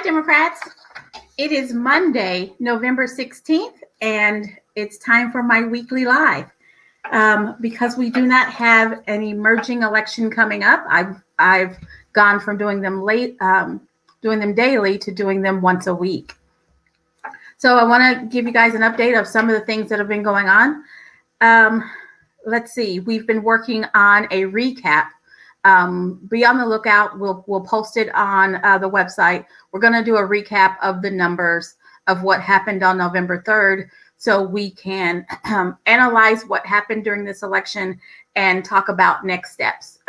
Democrats. It is Monday, November 16th, and it's time for my weekly live. Because we do not have an emerging election coming up, I've gone from doing them daily to doing them once a week. So I want to give you guys an update of some of the things that have been going on. Let's see. We've been working on a recap. Be on the lookout. We'll post it on the website. We're going to do a recap of the numbers of what happened on November 3rd, so we can analyze what happened during this election and talk about next steps,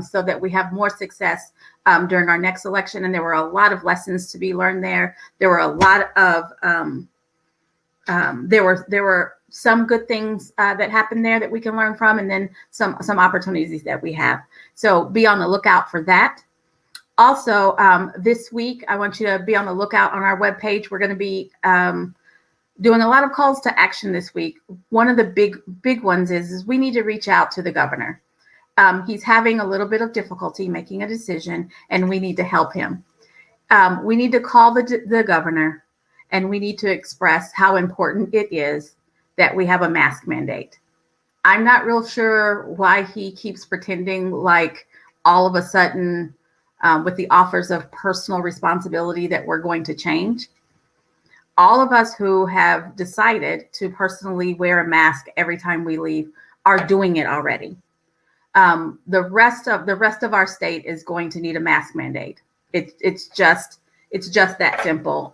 so that we have more success during our next election. And there were a lot of lessons to be learned there. There were a lot of there were some good things that happened there that we can learn from, and then some opportunities that we have. So be on the lookout for that. Also, this week, I want you to be on the lookout on our webpage. We're going to be doing a lot of calls to action this week. One of the big ones is we need to reach out to the governor. He's having a little bit of difficulty making a decision, and we need to help him. We need to call the governor, and we need to express how important it is that we have a mask mandate. I'm not real sure why he keeps pretending like all of a sudden, with the offers of personal responsibility, that we're going to change. All of us who have decided to personally wear a mask every time we leave are doing it already. The rest of our state is going to need a mask mandate. It's just that simple.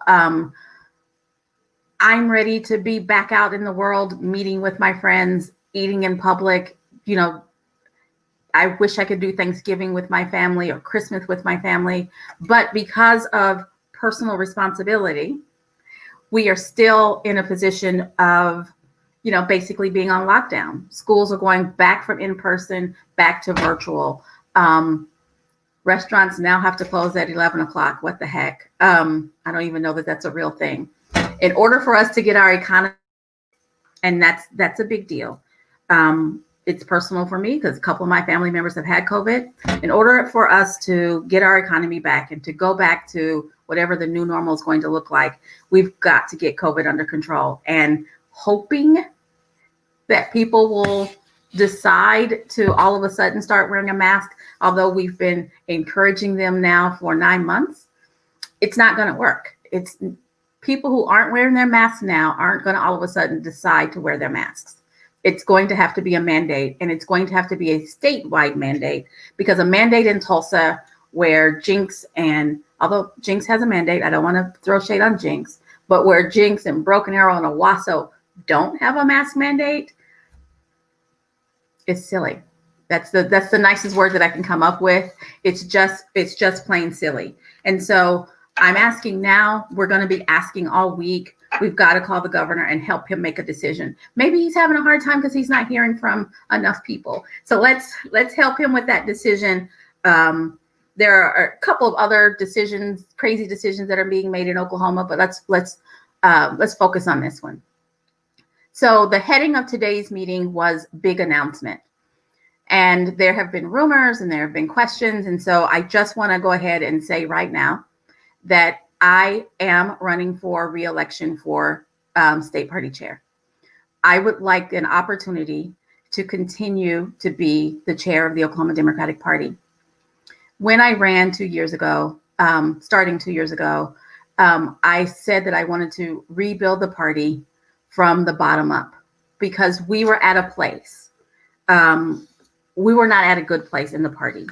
I'm ready to be back out in the world, meeting with my friends, eating in public. You know, I wish I could do Thanksgiving with my family or Christmas with my family, but because of personal responsibility, we are still in a position of, basically being on lockdown. Schools are going back from in-person, back to virtual. Restaurants now have to close at 11 o'clock. What the heck? I don't even know that that's a real thing. In order for us to get our economy, and that's a big deal. It's personal for me because a couple of my family members have had COVID. In order for us to get our economy back and to go back to whatever the new normal is going to look like, we've got to get COVID under control, and hoping that people will decide to all of a sudden start wearing a mask, although we've been encouraging them now for 9 months. It's not going to work. It's people who aren't wearing their masks now aren't going to all of a sudden decide to wear their masks. It's going to have to be a mandate, and it's going to have to be a statewide mandate, because a mandate in Tulsa where Jinx, and although Jinx has a mandate, I don't want to throw shade on Jinx, but where Jinx and Broken Arrow and Owasso don't have a mask mandate, it's silly. That's the nicest word that I can come up with. It's just plain silly. And so I'm asking now, we're going to be asking all week. We've got to call the governor and help him make a decision. Maybe he's having a hard time because he's not hearing from enough people. So let's help him with that decision. There are a couple of other decisions, crazy decisions that are being made in Oklahoma, but let's focus on this one. So the heading of today's meeting was big announcement. And there have been rumors and there have been questions. And so I just want to go ahead and say right now that I am running for re-election for state party chair. I would like an opportunity to continue to be the chair of the Oklahoma Democratic Party. When I ran 2 years ago, starting 2 years ago, I said that I wanted to rebuild the party from the bottom up, because we were at a place. We were not at a good place in the party.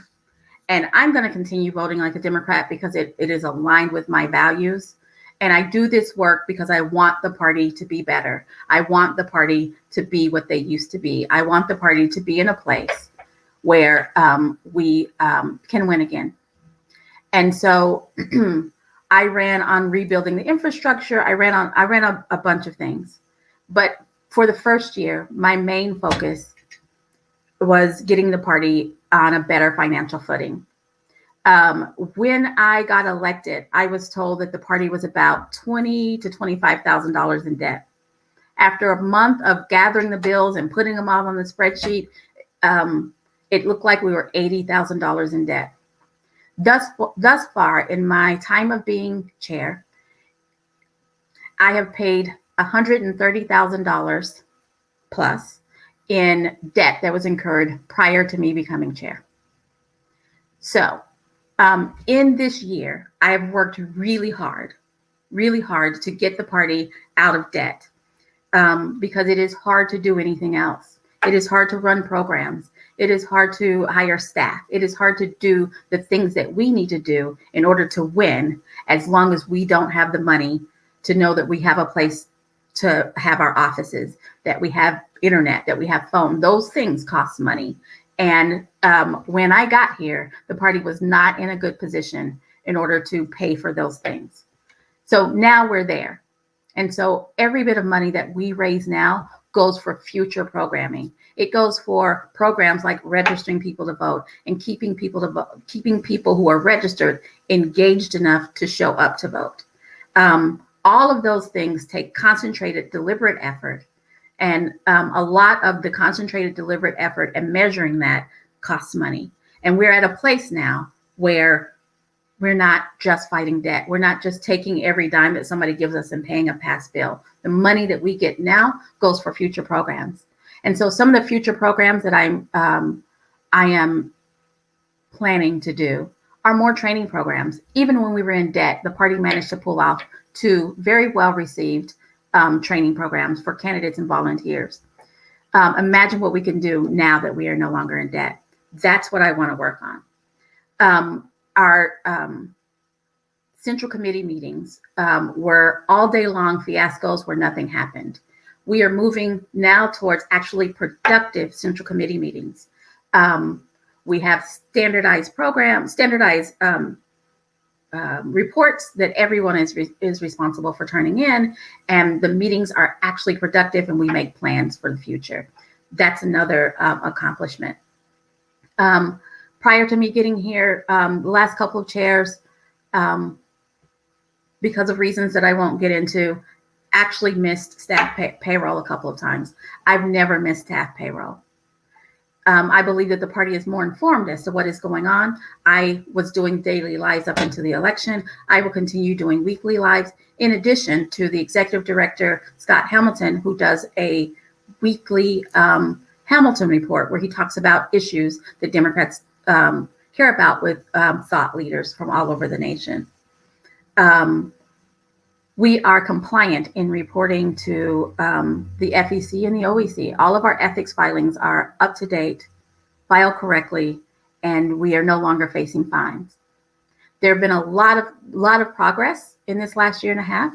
And I'm going to continue voting like a Democrat because it is aligned with my values. And I do this work because I want the party to be better. I want the party to be what they used to be. I want the party to be in a place where we can win again. And so I ran on rebuilding the infrastructure. I ran on a bunch of things. But for the first year, my main focus was getting the party on a better financial footing. When I got elected, I was told that the party was about $20,000 to $25,000 in debt. After a month of gathering the bills and putting them all on the spreadsheet, it looked like we were $80,000 in debt. Thus far, in my time of being chair, I have paid $130,000 plus in debt that was incurred prior to me becoming chair. So in this year, I have worked really hard to get the party out of debt, because it is hard to do anything else. It is hard to run programs. It is hard to hire staff. It is hard to do the things that we need to do in order to win, as long as we don't have the money to know that we have a place to have our offices, that we have internet, that we have phone. Those things cost money. And when I got here, the party was not in a good position in order to pay for those things. So now we're there. And so every bit of money that we raise now goes for future programming. It goes for programs like registering people to vote and keeping people who are registered engaged enough to show up to vote. All of those things take concentrated, deliberate effort. And a lot of the concentrated, deliberate effort and measuring that costs money. And we're at a place now where we're not just fighting debt. We're not just taking every dime that somebody gives us and paying a past bill. The money that we get now goes for future programs. And so some of the future programs that I am planning to do are more training programs. Even when we were in debt, the party managed to pull off 2 very well received training programs for candidates and volunteers. Imagine what we can do now that we are no longer in debt. That's what I want to work on. Our central committee meetings were all day long fiascos where nothing happened. We are moving now towards actually productive central committee meetings. We have standardized programs, reports that everyone is responsible for turning in, and the meetings are actually productive, and we make plans for the future. That's another accomplishment. Prior to me getting here, the last couple of chairs, because of reasons that I won't get into, actually missed staff payroll a couple of times. I've never missed staff payroll. I believe that the party is more informed as to what is going on. I was doing daily lives up until the election. I will continue doing weekly lives, in addition to the executive director, Scott Hamilton, who does a weekly Hamilton report where he talks about issues that Democrats care about with thought leaders from all over the nation. We are compliant in reporting to the FEC and the OEC. All of our ethics filings are up to date, filed correctly, and we are no longer facing fines. There have been a lot of progress in this last year and a half,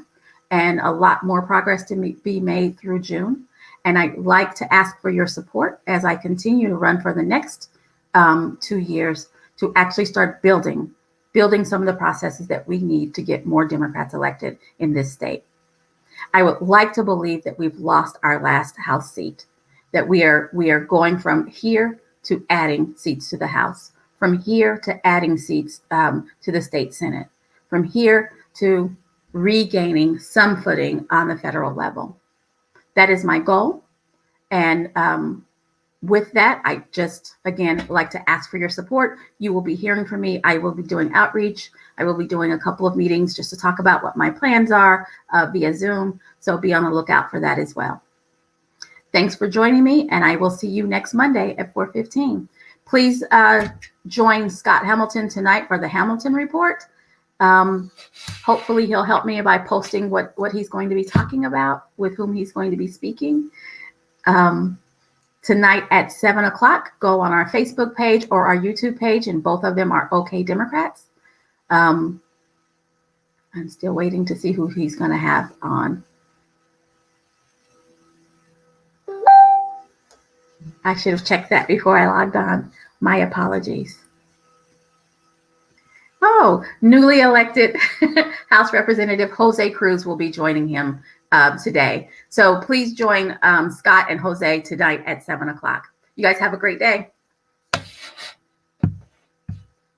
and a lot more progress to be made through June. And I'd like to ask for your support as I continue to run for the next 2 years to actually start building some of the processes that we need to get more Democrats elected in this state. I would like to believe that we've lost our last House seat, that we are going from here to adding seats to the House, from here to adding seats to the state Senate, from here to regaining some footing on the federal level. That is my goal. And with that, I just, again, like to ask for your support. You will be hearing from me. I will be doing outreach. I will be doing a couple of meetings just to talk about what my plans are via Zoom. So be on the lookout for that as well. Thanks for joining me, and I will see you next Monday at 4:15. Please join Scott Hamilton tonight for the Hamilton Report. Hopefully he'll help me by posting what he's going to be talking about, with whom he's going to be speaking. Tonight at 7 o'clock, go on our Facebook page or our YouTube page, and both of them are OK Democrats. I'm still waiting to see who he's going to have on. I should have checked that before I logged on. My apologies. Oh, newly elected House Representative Jose Cruz will be joining him today. So please join Scott and Jose tonight at 7 o'clock. You guys have a great day.